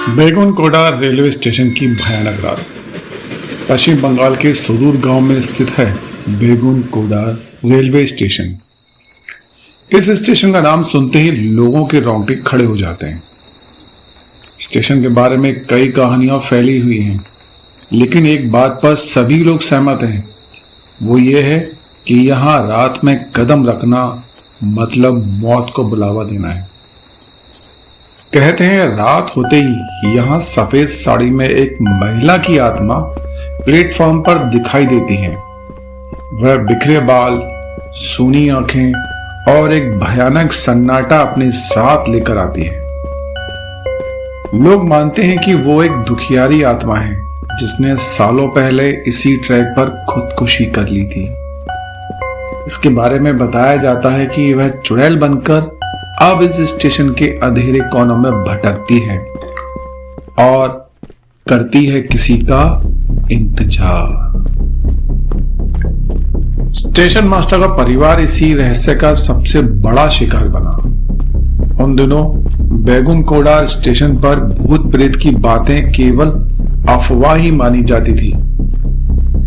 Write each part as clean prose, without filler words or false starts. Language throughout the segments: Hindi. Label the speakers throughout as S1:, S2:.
S1: बेगुनकोडा रेलवे स्टेशन की भयानक रात। पश्चिम बंगाल के सुदूर गांव में स्थित है बेगुनकोडा रेलवे स्टेशन। इस स्टेशन का नाम सुनते ही लोगों के रोंगटे खड़े हो जाते हैं। स्टेशन के बारे में कई कहानियां फैली हुई हैं, लेकिन एक बात पर सभी लोग सहमत हैं। वो ये है कि यहाँ रात में कदम रखना मतलब मौत को बुलावा देना है। कहते हैं रात होते ही यहाँ सफेद साड़ी में एक महिला की आत्मा प्लेटफॉर्म पर दिखाई देती है। वह बिखरे बाल, सूनी आंखें और एक भयानक सन्नाटा अपने साथ लेकर आती है। लोग मानते हैं कि वो एक दुखियारी आत्मा है जिसने सालों पहले इसी ट्रैक पर खुदकुशी कर ली थी। इसके बारे में बताया जाता है कि वह चुड़ैल बनकर अब इस स्टेशन के अंधेरे कोनों में भटकती है और करती है किसी का इंतजार। स्टेशन मास्टर का परिवार इसी रहस्य का सबसे बड़ा शिकार बना। उन दिनों बेगुनकोडा स्टेशन पर भूत प्रेत की बातें केवल अफवाह ही मानी जाती थी।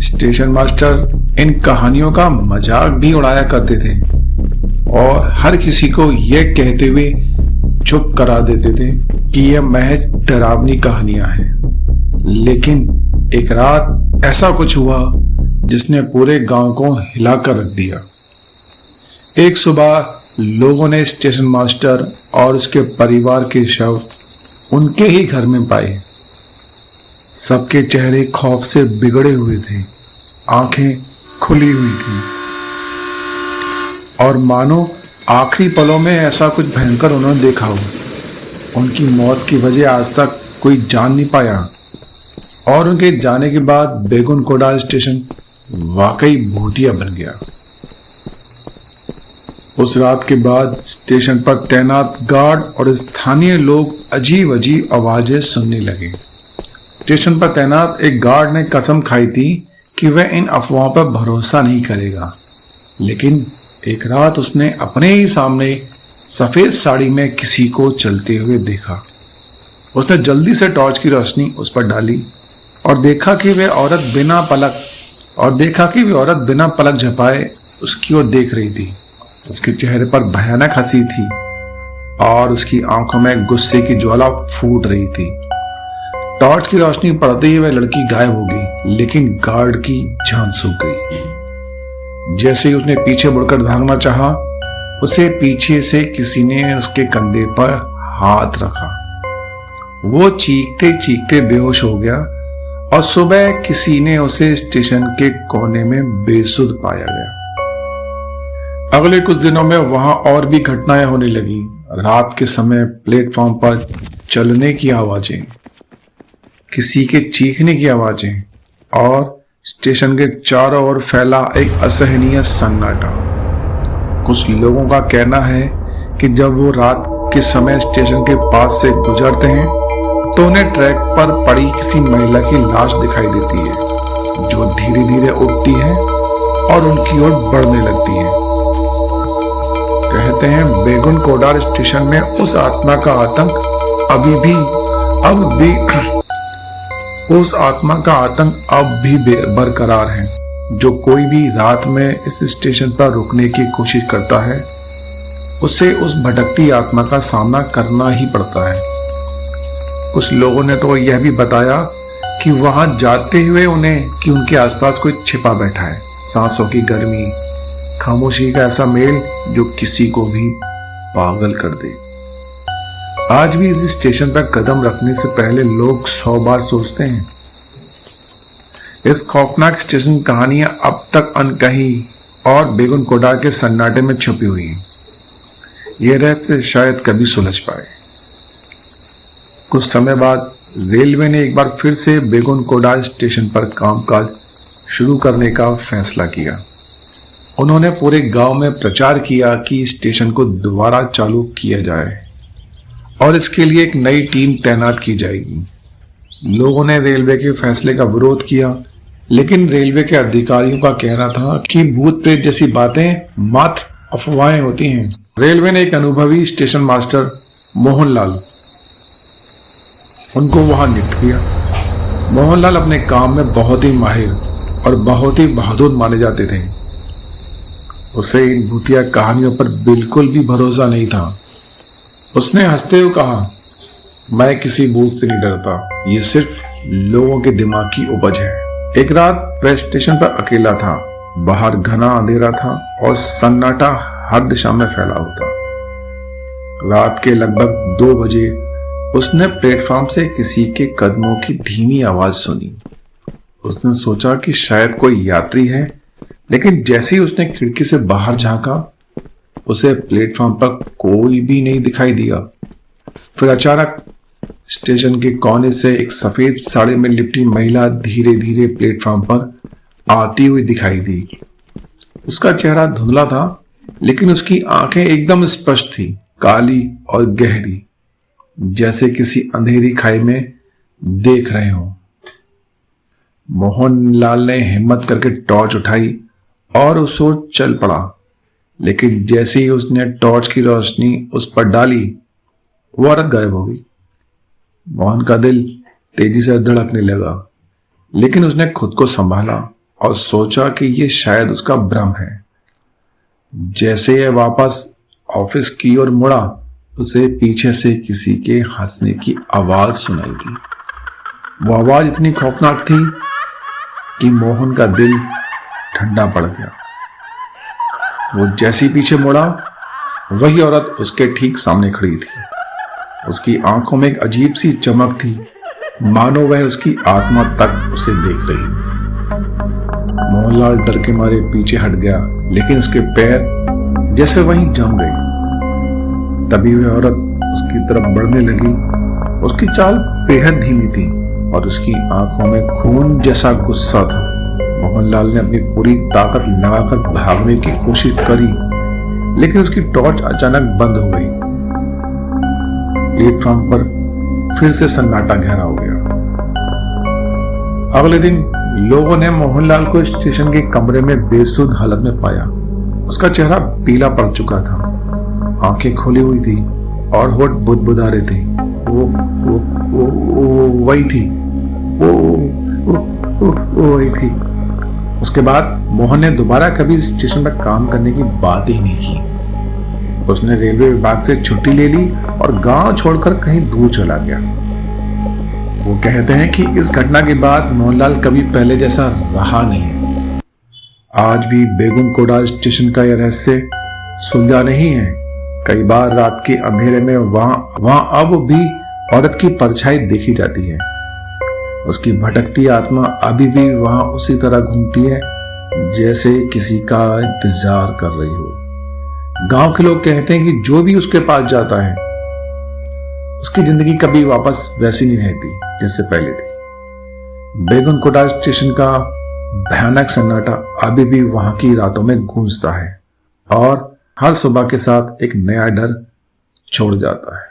S1: स्टेशन मास्टर इन कहानियों का मजाक भी उड़ाया करते थे और हर किसी को यह कहते हुए चुप करा देते थे कि यह महज डरावनी कहानियां हैं। लेकिन एक रात ऐसा कुछ हुआ जिसने पूरे गांव को हिलाकर रख दिया। एक सुबह लोगों ने स्टेशन मास्टर और उसके परिवार के शव उनके ही घर में पाए। सबके चेहरे खौफ से बिगड़े हुए थे, आंखें खुली हुई थी और मानो आखिरी पलों में ऐसा कुछ भयंकर उन्होंने देखा हो। उनकी मौत की वजह आज तक कोई जान नहीं पाया और उनके जाने के बाद बेगुनकोडा स्टेशन वाकई भूतिया बन गया। उस रात के बाद स्टेशन पर तैनात गार्ड और स्थानीय लोग अजीब अजीब आवाजें सुनने लगे। स्टेशन पर तैनात एक गार्ड ने कसम खाई थी कि वह इन अफवाहों पर भरोसा नहीं करेगा, लेकिन एक रात उसने अपने ही सामने सफेद साड़ी में किसी को चलते हुए देखा। उसने जल्दी से टॉर्च की रोशनी उस पर डाली और देखा कि वह औरत बिना पलक झपाए उसकी ओर देख रही थी। उसके चेहरे पर भयानक हंसी थी और उसकी आंखों में गुस्से की ज्वाला फूट रही थी। टॉर्च की रोशनी पड़ते ही वह लड़की गायब हो गई, लेकिन गार्ड की जान सूख गई। जैसे ही उसने पीछे मुड़कर भागना चाहा, उसे पीछे से किसी ने उसके कंधे पर हाथ रखा। वो चीखते चीखते बेहोश हो गया और सुबह किसी ने उसे स्टेशन के कोने में बेसुध पाया गया। अगले कुछ दिनों में वहां और भी घटनाएं होने लगी। रात के समय प्लेटफॉर्म पर चलने की आवाजें, किसी के चीखने की आवाजें और स्टेशन के चारों ओर फैला एक असहनीय सन्नाटा। कुछ लोगों का कहना है कि जब वो रात के समय स्टेशन के पास से गुजरते हैं तो उन्हें ट्रैक पर पड़ी किसी महिला की लाश दिखाई देती है, जो धीरे धीरे उठती है और उनकी ओर बढ़ने लगती है। कहते हैं बेगुनकोडा स्टेशन में उस आत्मा का आतंक अब भी बरकरार है। जो कोई भी रात में इस स्टेशन पर रुकने की कोशिश करता है, उसे उस भटकती आत्मा का सामना करना ही पड़ता है। कुछ लोगों ने तो यह भी बताया कि वहां जाते हुए कि उनके आसपास कोई छिपा बैठा है। सांसों की गर्मी, खामोशी का ऐसा मेल जो किसी को भी पागल कर दे। आज भी इस स्टेशन पर कदम रखने से पहले लोग 100 बार सोचते हैं। इस खौफनाक स्टेशन की कहानियां अब तक अनकही और बेगुनकोडा के सन्नाटे में छुपी हुई हैं। ये रहस्य शायद कभी सुलझ पाए। कुछ समय बाद रेलवे ने एक बार फिर से बेगुनकोडा स्टेशन पर कामकाज शुरू करने का फैसला किया। उन्होंने पूरे गांव में प्रचार किया कि स्टेशन को दोबारा चालू किया जाए और इसके लिए एक नई टीम तैनात की जाएगी। लोगों ने रेलवे के फैसले का विरोध किया, लेकिन रेलवे के अधिकारियों का कहना था कि भूत प्रेत जैसी बातें मात्र अफवाहें होती हैं। रेलवे ने एक अनुभवी स्टेशन मास्टर मोहनलाल उनको वहां नियुक्त किया। मोहनलाल अपने काम में बहुत ही माहिर और बहुत ही बहादुर माने जाते थे। उसे इन भूतिया कहानियों पर बिल्कुल भी भरोसा नहीं था। उसने हंसते हुए कहा, मैं किसी भूत से नहीं डरता, ये सिर्फ लोगों के दिमाग की उपज है। एक रात वह स्टेशन पर अकेला था। बाहर घना अंधेरा था और सन्नाटा हर दिशा में फैला हुआ था। रात के लगभग 2 बजे उसने प्लेटफॉर्म से किसी के कदमों की धीमी आवाज सुनी। उसने सोचा कि शायद कोई यात्री है, लेकिन जैसे ही उसने खिड़की से बाहर झांका, उसे प्लेटफॉर्म पर कोई भी नहीं दिखाई दिया। फिर अचानक स्टेशन के कोने से एक सफेद साड़ी में लिपटी महिला धीरे धीरे प्लेटफॉर्म पर आती हुई दिखाई दी। उसका चेहरा धुंधला था, लेकिन उसकी आंखें एकदम स्पष्ट थी, काली और गहरी, जैसे किसी अंधेरी खाई में देख रहे हो। मोहनलाल ने हिम्मत करके टॉर्च उठाई और उस ओर चल पड़ा, लेकिन जैसे ही उसने टॉर्च की रोशनी उस पर डाली, वो औरत गायब हो गई। मोहन का दिल तेजी से धड़कने लगा, लेकिन उसने खुद को संभाला और सोचा कि यह शायद उसका भ्रम है। जैसे यह वापस ऑफिस की ओर मुड़ा, उसे पीछे से किसी के हंसने की आवाज सुनाई दी। वो आवाज इतनी खौफनाक थी कि मोहन का दिल ठंडा पड़ गया। वो जैसे ही पीछे मुड़ा, वही औरत उसके ठीक सामने खड़ी थी। उसकी आंखों में एक अजीब सी चमक थी, मानो वह उसकी आत्मा तक उसे देख रही। मोहनलाल डर के मारे पीछे हट गया, लेकिन उसके पैर जैसे वहीं जम गए। तभी वह औरत उसकी तरफ बढ़ने लगी। उसकी चाल बेहद धीमी थी और उसकी आंखों में खून जैसा गुस्सा था। मोहनलाल ने अपनी पूरी ताकत लगाकर भागने की कोशिश करी, लेकिन उसकी टॉर्च अचानक बंद हो गई। प्लेटफॉर्म पर फिर से सन्नाटा गहरा हो गया। अगले दिन लोगों ने मोहनलाल को स्टेशन के कमरे में बेसुध हालत में पाया। उसका चेहरा पीला पड़ चुका था, आंखें खोली हुई थी और होठ बुदबुदा रहे थे। वो वही थी, वो वही थी। उसके बाद मोहन ने दोबारा कभी स्टेशन पर काम करने की बात ही नहीं की। उसने रेलवे विभाग से छुट्टी ले ली और गांव छोड़कर कहीं दूर चला गया। वो कहते हैं कि इस घटना के बाद मोहनलाल कभी पहले जैसा रहा नहीं। आज भी बेगुनकोड़ा स्टेशन का यह रहस्य सुलझा नहीं है। कई बार रात के अंधेरे में वहां अब भी औरत की परछाई देखी जाती है। उसकी भटकती आत्मा अभी भी वहां उसी तरह घूमती है, जैसे किसी का इंतजार कर रही हो। गांव के लोग कहते हैं कि जो भी उसके पास जाता है, उसकी जिंदगी कभी वापस वैसी नहीं रहती जैसे पहले थी। बेगुनकोटा स्टेशन का भयानक सन्नाटा अभी भी वहां की रातों में गूंजता है और हर सुबह के साथ एक नया डर छोड़ जाता है।